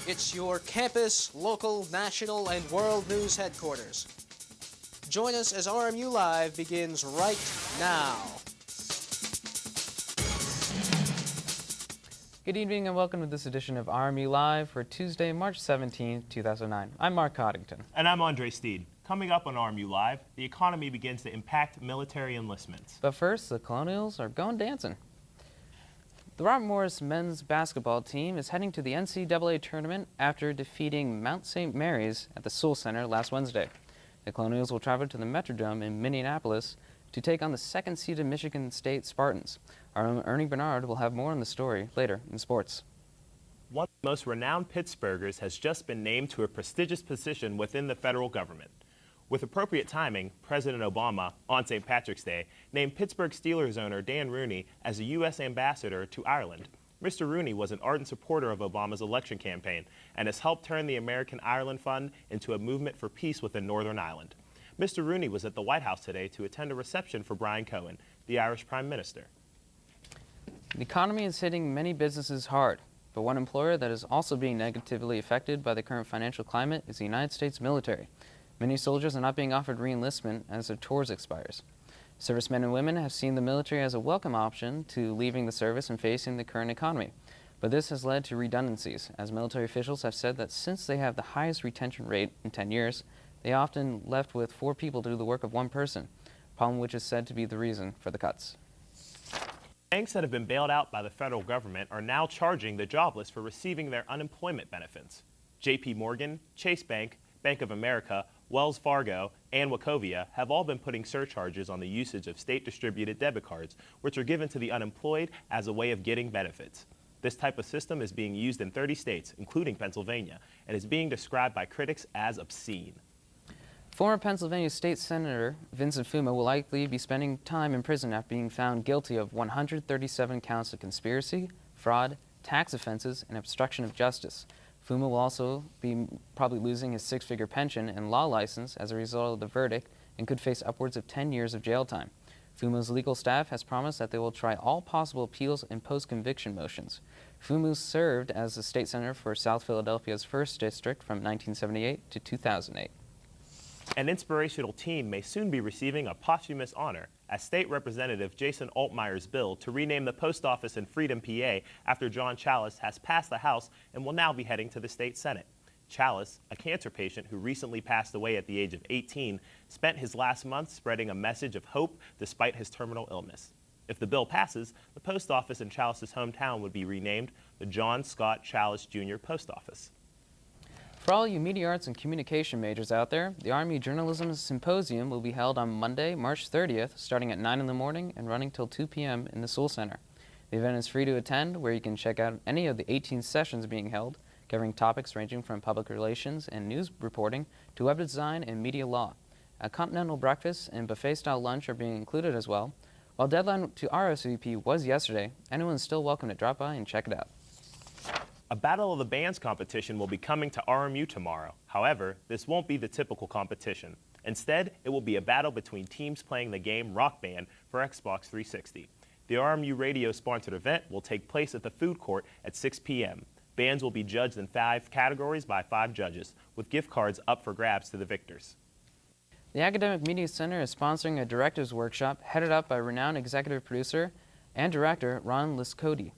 It's your campus, local, national, and world news headquarters. Join us as RMU Live begins right now. Good evening and welcome to this edition of RMU Live for Tuesday, March 17, 2009. I'm Mark Coddington. And I'm Andre Steed. Coming up on RMU Live, the economy begins to impact military enlistments. But first, the Colonials are going dancing. The Robert Morris men's basketball team is heading to the NCAA tournament after defeating Mount St. Mary's at the Sewell Center last Wednesday. The Colonials will travel to the Metrodome in Minneapolis to take on the second-seeded Michigan State Spartans. Our own Ernie Bernard will have more on the story later in sports. One of the most renowned Pittsburghers has just been named to a prestigious position within the federal government. With appropriate timing, President Obama, on St. Patrick's Day, named Pittsburgh Steelers owner Dan Rooney as a U.S. ambassador to Ireland. Mr. Rooney was an ardent supporter of Obama's election campaign and has helped turn the American Ireland Fund into a movement for peace within Northern Ireland. Mr. Rooney was at the White House today to attend a reception for Brian Cohen, the Irish Prime Minister. The economy is hitting many businesses hard, but one employer that is also being negatively affected by the current financial climate is the United States military. Many soldiers are not being offered re-enlistment as their tours expires. Servicemen and women have seen the military as a welcome option to leaving the service and facing the current economy. But this has led to redundancies, as military officials have said that since they have the highest retention rate in 10 years, they are often left with 4 people to do the work of 1 person, a problem which is said to be the reason for the cuts. Banks that have been bailed out by the federal government are now charging the jobless for receiving their unemployment benefits. J.P. Morgan, Chase Bank, Bank of America, Wells Fargo, and Wachovia have all been putting surcharges on the usage of state-distributed debit cards, which are given to the unemployed as a way of getting benefits. This type of system is being used in 30 states, including Pennsylvania, and is being described by critics as obscene. Former Pennsylvania State Senator Vincent Fuma will likely be spending time in prison after being found guilty of 137 counts of conspiracy, fraud, tax offenses, and obstruction of justice. Fuma will also be probably losing his 6-figure pension and law license as a result of the verdict and could face upwards of 10 years of jail time. Fuma's legal staff has promised that they will try all possible appeals and post-conviction motions. Fuma served as the state senator for South Philadelphia's 1st District from 1978 to 2008. An inspirational teen may soon be receiving a posthumous honor, as State Representative Jason Altmeier's bill to rename the post office in Freedom, PA after John Chalice has passed the House and will now be heading to the state Senate. Chalice, a cancer patient who recently passed away at the age of 18, spent his last month spreading a message of hope despite his terminal illness. If the bill passes, the post office in Chalice's hometown would be renamed the John Scott Chalice Jr. Post Office. For all you media arts and communication majors out there, the RMU Journalism Symposium will be held on Monday, March 30th, starting at 9 in the morning and running till 2 p.m. in the Sewell Center. The event is free to attend, where you can check out any of the 18 sessions being held, covering topics ranging from public relations and news reporting to web design and media law. A continental breakfast and buffet-style lunch are being included as well. While deadline to RSVP was yesterday, anyone is still welcome to drop by and check it out. A Battle of the Bands competition will be coming to RMU tomorrow. However, this won't be the typical competition. Instead, it will be a battle between teams playing the game Rock Band for Xbox 360. The RMU radio-sponsored event will take place at the food court at 6 p.m. Bands will be judged in 5 categories by 5 judges, with gift cards up for grabs to the victors. The Academic Media Center is sponsoring a director's workshop headed up by renowned executive producer and director Ron Liscodi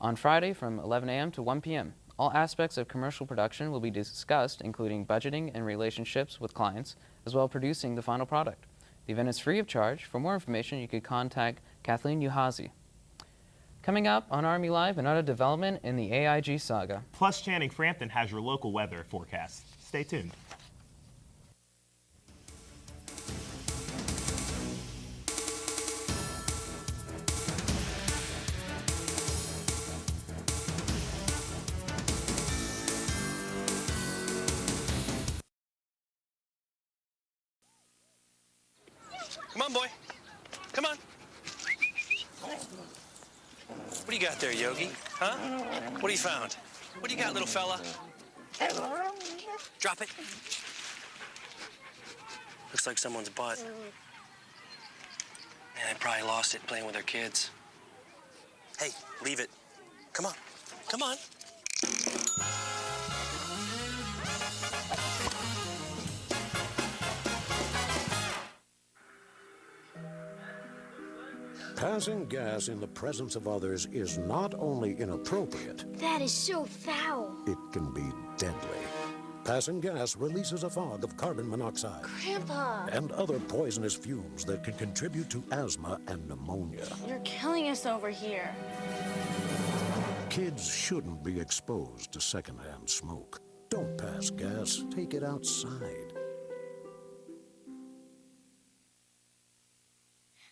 on Friday from 11 a.m. to 1 p.m. All aspects of commercial production will be discussed, including budgeting and relationships with clients, as well as producing the final product. The event is free of charge. For more information, you could contact Kathleen Uhazi. Coming up on RMU Live, another development in the AIG saga. Plus, Channing Frampton has your local weather forecast. Stay tuned. Come on, boy. Come on. What do you got there, Yogi? Huh? What have you found? What do you got, little fella? Drop it. Looks like someone's butt. Man, they probably lost it playing with their kids. Hey, leave it. Come on. Come on. Passing gas in the presence of others is not only inappropriate, That is so foul. it can be deadly. Passing gas releases a fog of carbon monoxide Grandpa, and other poisonous fumes that can contribute to asthma and pneumonia. you're killing us over here. Kids shouldn't be exposed to secondhand smoke. Don't pass gas. Take it outside.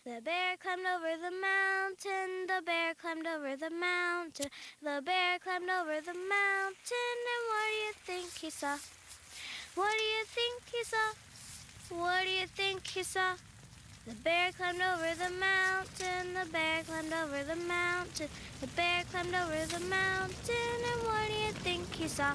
The bear climbed over the mountain, the bear climbed over the mountain, the bear climbed over the mountain, and what do you think he saw? What do you think he saw? What do you think he saw? The bear climbed over the mountain, the bear climbed over the mountain, the bear climbed over the mountain, and what do you think he saw?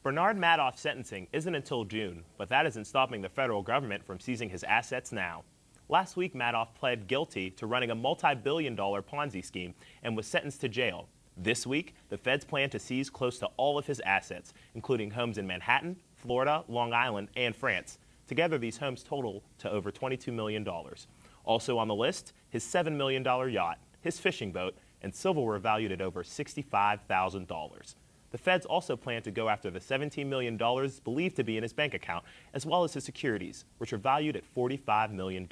Bernard Madoff's sentencing isn't until June, but that isn't stopping the federal government from seizing his assets now. Last week, Madoff pled guilty to running a multi-billion-dollar Ponzi scheme and was sentenced to jail. This week, the feds plan to seize close to all of his assets, including homes in Manhattan, Florida, Long Island, and France. Together, these homes total to over $22 million. Also on the list, his $7 million yacht, his fishing boat, and silverware valued at over $65,000. The feds also plan to go after the $17 million believed to be in his bank account, as well as his securities, which are valued at $45 million.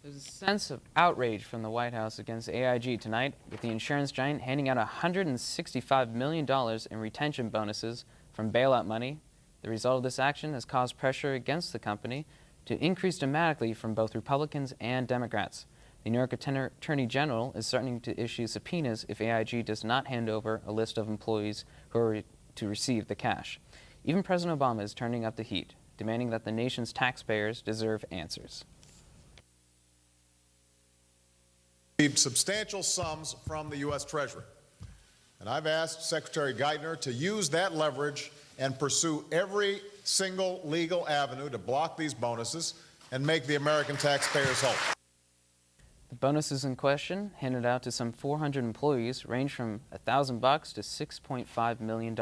There's a sense of outrage from the White House against AIG tonight, with the insurance giant handing out $165 million in retention bonuses from bailout money. The result of this action has caused pressure against the company to increase dramatically from both Republicans and Democrats. The New York Attorney General is starting to issue subpoenas if AIG does not hand over a list of employees who are to receive the cash. Even President Obama is turning up the heat, demanding that the nation's taxpayers deserve answers. Substantial sums from the U.S. Treasury. And I've asked Secretary Geithner to use that leverage and pursue every single legal avenue to block these bonuses and make the American taxpayers whole. The bonuses in question, handed out to some 400 employees, range from $1,000 to $6.5 million.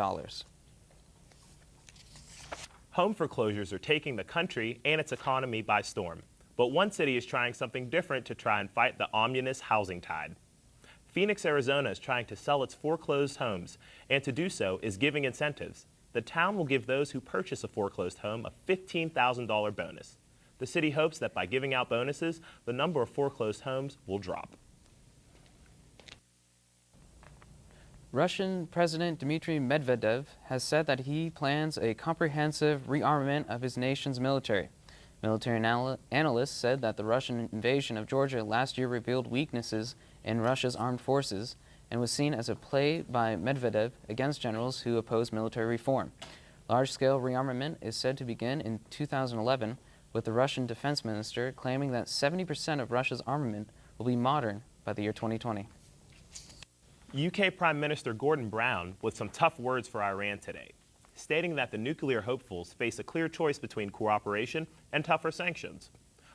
Home foreclosures are taking the country and its economy by storm. But one city is trying something different to try and fight the ominous housing tide. Phoenix, Arizona is trying to sell its foreclosed homes, and to do so is giving incentives. The town will give those who purchase a foreclosed home a $15,000 bonus. The city hopes that by giving out bonuses, the number of foreclosed homes will drop. Russian President Dmitry Medvedev has said that he plans a comprehensive rearmament of his nation's military. Military analysts said that the Russian invasion of Georgia last year revealed weaknesses in Russia's armed forces and was seen as a play by Medvedev against generals who oppose military reform. Large-scale rearmament is said to begin in 2011, with the Russian defense minister claiming that 70% of Russia's armament will be modern by the year 2020. UK Prime Minister Gordon Brown with some tough words for Iran today, stating that the nuclear hopefuls face a clear choice between cooperation and tougher sanctions.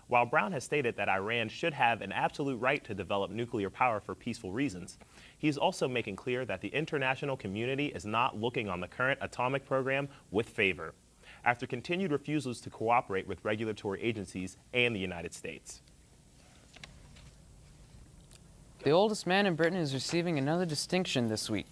While Brown has stated that Iran should have an absolute right to develop nuclear power for peaceful reasons, he's also making clear that the international community is not looking on the current atomic program with favor, after continued refusals to cooperate with regulatory agencies and the United States. The oldest man in Britain is receiving another distinction this week.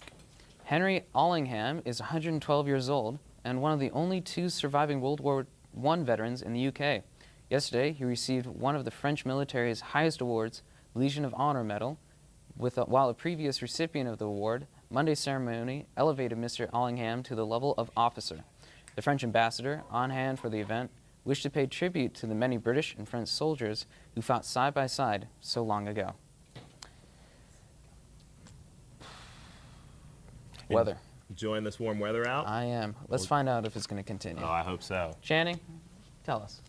Henry Allingham is 112 years old and one of the only two surviving World War I veterans in the UK. Yesterday, he received one of the French military's highest awards, Legion of Honor Medal, while a previous recipient of the award, Monday's ceremony elevated Mr. Allingham to the level of officer. The French ambassador, on hand for the event, wished to pay tribute to the many British and French soldiers who fought side by side so long ago. Weather. Enjoying this warm weather out? I am. Let's find out if it's going to continue. Oh, I hope so. Channing, tell us.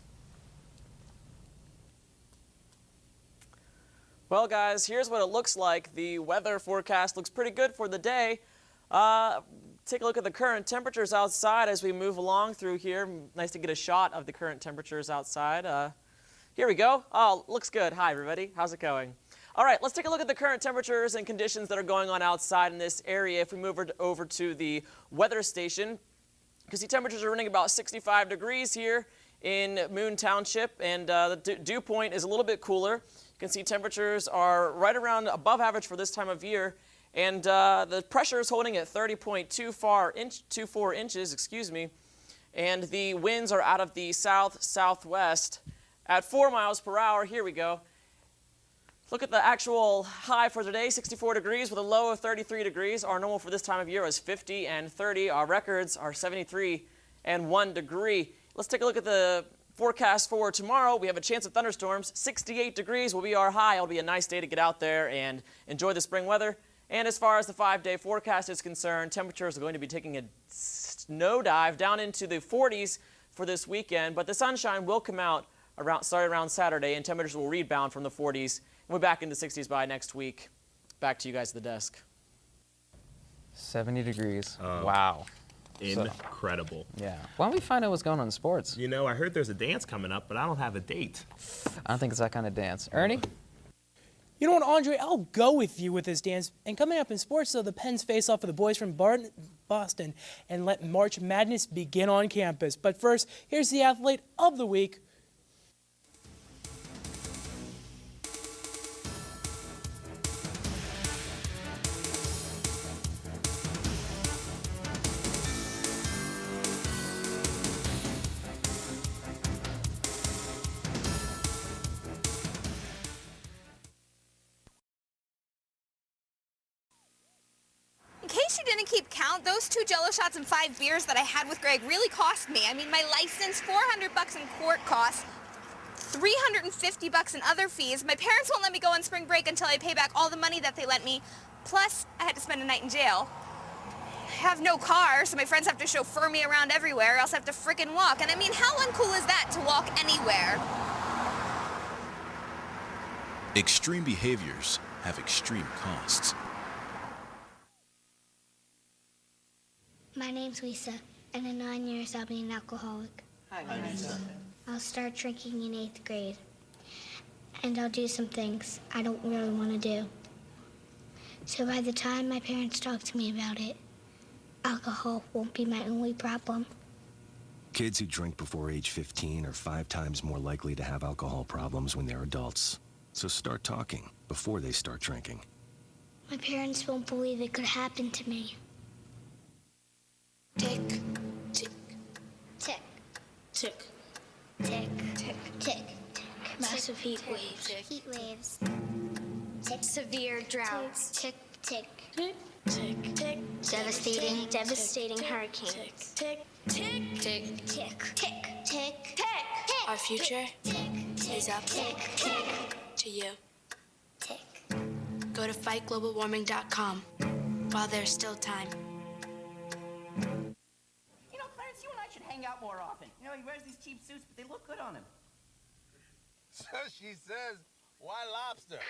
Well, guys, here's what it looks like. The weather forecast looks pretty good for the day. Take a look at the current temperatures outside as we move along through here. Nice to get a shot of the current temperatures outside. Here we go. Oh, looks good. Hi, everybody. How's it going? All right, let's take a look at the current temperatures and conditions that are going on outside in this area. If we move over to the weather station, you can see temperatures are running about 65 degrees here in Moon Township, and the dew point is a little bit cooler. You can see temperatures are right around above average for this time of year, and the pressure is holding at 30.24 inches, and the winds are out of the south-southwest at 4 miles per hour. Here we go. Look at the actual high for today, 64 degrees with a low of 33 degrees. Our normal for this time of year is 50 and 30. Our records are 73 and 1 degree. Let's take a look at the forecast for tomorrow. We have a chance of thunderstorms. 68 degrees will be our high. It'll be a nice day to get out there and enjoy the spring weather. And as far as the 5-day forecast is concerned, temperatures are going to be taking a snow dive down into the 40s for this weekend. But the sunshine will come out starting around Saturday, and temperatures will rebound from the 40s. We're back in the 60s by next week. Back to you guys at the desk. 70 degrees. Wow. Incredible. Yeah. Why don't we find out what's going on in sports? You know, I heard there's a dance coming up, but I don't have a date. I don't think it's that kind of dance. Ernie? You know what, Andre? I'll go with you with this dance. And coming up in sports, though, the Pens face off with the boys from Boston and let March Madness begin on campus. But first, here's the athlete of the week. In case you didn't keep count, those 2 Jell-O shots and 5 beers that I had with Greg really cost me. I mean, my license, $400 in court costs, $350 in other fees. My parents won't let me go on spring break until I pay back all the money that they lent me. Plus, I had to spend a night in jail. I have no car, so my friends have to chauffeur me around everywhere, or else I have to frickin' walk. And I mean, how uncool is that to walk anywhere? Extreme behaviors have extreme costs. My name's Lisa, and in 9 years I'll be an alcoholic. Hi, Lisa. I'll start drinking in 8th grade. And I'll do some things I don't really want to do. So by the time my parents talk to me about it, alcohol won't be my only problem. Kids who drink before age 15 are 5 times more likely to have alcohol problems when they're adults. So start talking before they start drinking. My parents won't believe it could happen to me. Tick, tick, tick, tick, tick, tick, tick. Massive heat waves. Heat waves. Tick. Severe droughts. Tick, tick. Tick, tick, tick. Devastating hurricanes. Tick, tick, tick, tick, tick, tick, tick. Our future is up to you. Tick. Go to fightglobalwarming.com while there's still time. You know, Clarence, you and I should hang out more often. You know, he wears these cheap suits, but they look good on him. So she says, why lobster?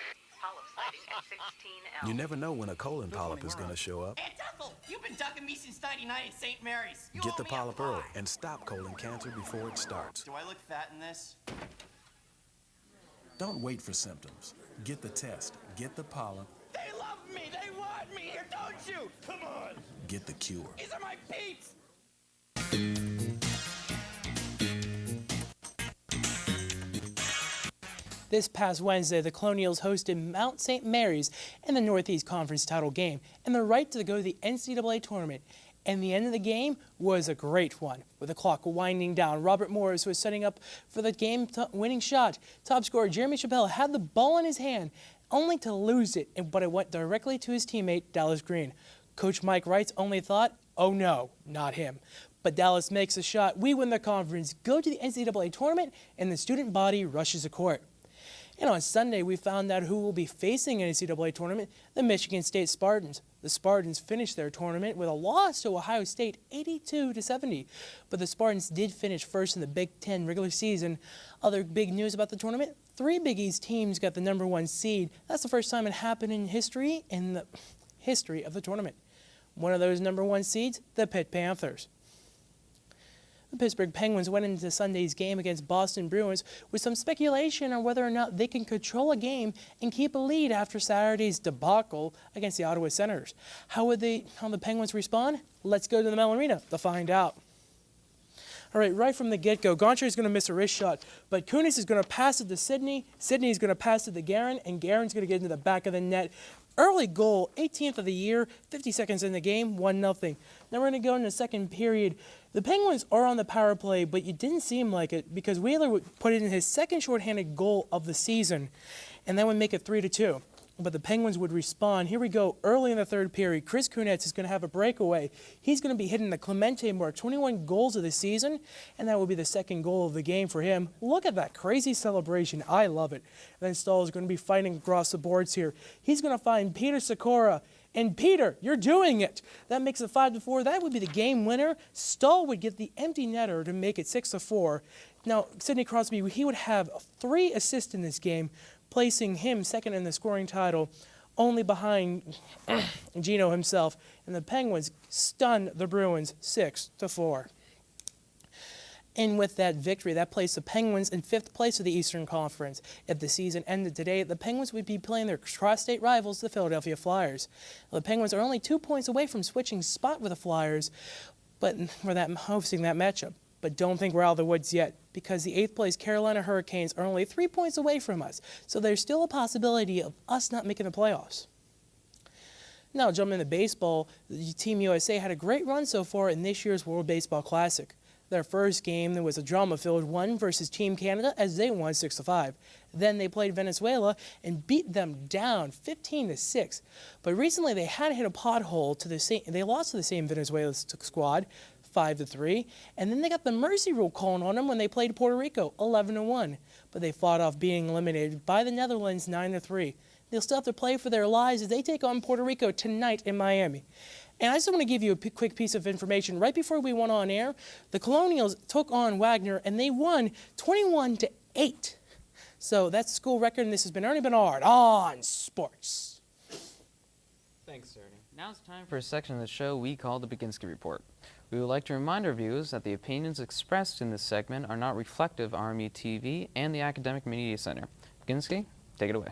You never know when a colon polyp is going to show up. Aunt Ethel, you've been ducking me since '99 at St. Mary's. You Get owe the me a polyp pie. early and stop colon cancer before it starts. Do I look fat in this? Don't wait for symptoms. Get the test. Get the polyp. They love me. They want me here, don't you? Come on. Get the cure. These are my peeps. This past Wednesday, the Colonials hosted Mount St. Mary's in the Northeast Conference title game and the right to go to the NCAA tournament. And the end of the game was a great one. With the clock winding down, Robert Morris was setting up for the game-winning shot. Top scorer Jeremy Chappelle had the ball in his hand, only to lose it, but it went directly to his teammate, Dallas Green. Coach Mike Wrights only thought, oh no, not him. But Dallas makes a shot, we win the conference, go to the NCAA tournament, and the student body rushes the court. And on Sunday, we found out who will be facing an NCAA tournament, the Michigan State Spartans. The Spartans finished their tournament with a loss to Ohio State, 82-70. But the Spartans did finish first in the Big Ten regular season. Other big news about the tournament, 3 Big East teams got the #1 seed. That's the first time it happened in the history of the tournament. One of those #1 seeds, the Pitt Panthers. The Pittsburgh Penguins went into Sunday's game against Boston Bruins with some speculation on whether or not they can control a game and keep a lead after Saturday's debacle against the Ottawa Senators. How would the Penguins respond? Let's go to the Mellon Arena to find out. All right from the get-go, Gonchar is going to miss a wrist shot, but Kunis is going to pass it to Sidney. Sidney is going to pass it to Guerin, and Guerin's going to get into the back of the net. Early goal, 18th of the year, 50 seconds in the game, 1-0. Now we're going to go into the second period. The Penguins are on the power play, but it didn't seem like it because Wheeler would put in his second shorthanded goal of the season, and that would make it 3-2. But the Penguins would respond. Here we go, early in the third period. Chris Kunitz is going to have a breakaway. He's going to be hitting the Clemente mark, 21 goals of the season, and that will be the second goal of the game for him. Look at that crazy celebration. I love it. Then Stahl is going to be fighting across the boards here. He's going to find Peter Sikora. And Peter, you're doing it. That makes it 5-4. That would be the game winner. Stahl would get the empty netter to make it 6-4. Now, Sidney Crosby, he would have 3 assists in this game, placing him second in the scoring title, only behind Gino himself. And the Penguins stunned the Bruins 6-4. And with that victory, that placed the Penguins in 5th place of the Eastern Conference. If the season ended today, the Penguins would be playing their cross-state rivals, the Philadelphia Flyers. The Penguins are only 2 points away from switching spot with the Flyers, but for that hosting that matchup. But don't think we're out of the woods yet, because the 8th place Carolina Hurricanes are only 3 points away from us. So there's still a possibility of us not making the playoffs. Now, jumping into baseball, Team USA had a great run so far in this year's World Baseball Classic. Their first game, there was a drama-filled one versus Team Canada as they won 6-5. Then they played Venezuela and beat them down 15-6. But recently they had hit a pothole to the same. They lost to the same Venezuela squad, 5-3, and then they got the mercy rule calling on them when they played Puerto Rico, 11-1. But they fought off being eliminated by the Netherlands, 9-3. They'll still have to play for their lives as they take on Puerto Rico tonight in Miami. And I just want to give you a quick piece of information. Right before we went on air, the Colonials took on Wagner, and they won 21-8. So that's the school record, and this has been Ernie Bernard on Sports. Thanks, Ernie. Now it's time for a section of the show we call the Baginski Report. We would like to remind our viewers that the opinions expressed in this segment are not reflective of RMU-TV and the Academic Media Center. Baginski, take it away.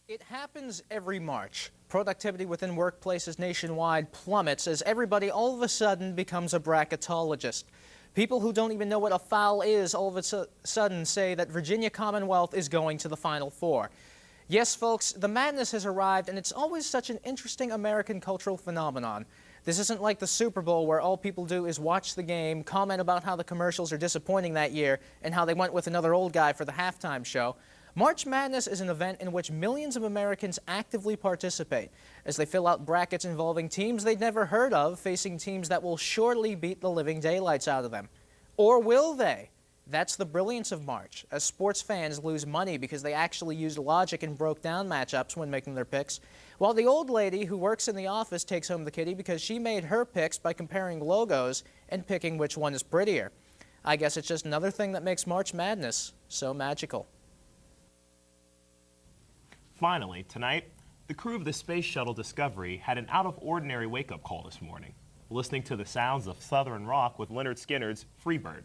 It happens every March. Productivity within workplaces nationwide plummets as everybody all of a sudden becomes a bracketologist. People who don't even know what a foul is all of a sudden say that Virginia Commonwealth is going to the Final Four. Yes, folks, the madness has arrived, and it's always such an interesting American cultural phenomenon. This isn't like the Super Bowl where all people do is watch the game, comment about how the commercials are disappointing that year, and how they went with another old guy for the halftime show. March Madness is an event in which millions of Americans actively participate as they fill out brackets involving teams they'd never heard of, facing teams that will surely beat the living daylights out of them. Or will they? That's the brilliance of March, as sports fans lose money because they actually used logic and broke down matchups when making their picks, while the old lady who works in the office takes home the kitty because she made her picks by comparing logos and picking which one is prettier. I guess it's just another thing that makes March Madness so magical. Finally, tonight, the crew of the Space Shuttle Discovery had an out-of-ordinary wake-up call this morning, listening to the sounds of Southern rock with Leonard Skinner's Freebird.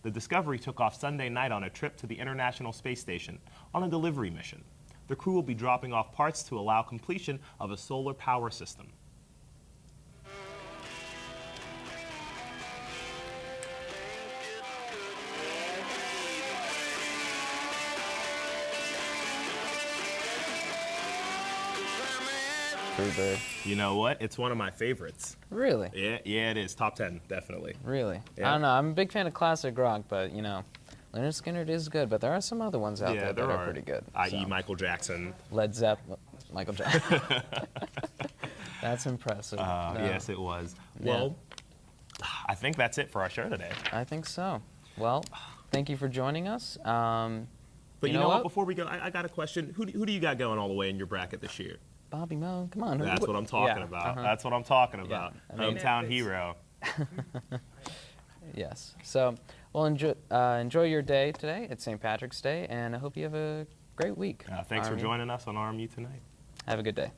The Discovery took off Sunday night on a trip to the International Space Station on a delivery mission. The crew will be dropping off parts to allow completion of a solar power system. Freebird. You know what? It's one of my favorites. Really? Yeah, it is. Top 10, definitely. Really? Yeah. I don't know. I'm a big fan of classic rock, but, you know, Leonard Skinner is good, but there are some other ones out there that are pretty good. I.e. Michael Jackson. Led Zeppelin. Michael Jackson. That's impressive. Yes, it was. Yeah. Well, I think that's it for our show today. I think so. Well, thank you for joining us. But you know what? Before we go, I got a question. Who do you got going all the way in your bracket this year? Bobby Moe, come on. That's what I'm talking about. That's what I'm talking about. I mean, hometown hero. Yes. So, well, enjoy your day today. It's St. Patrick's Day, and I hope you have a great week. Thanks for joining us on RMU tonight. Have a good day.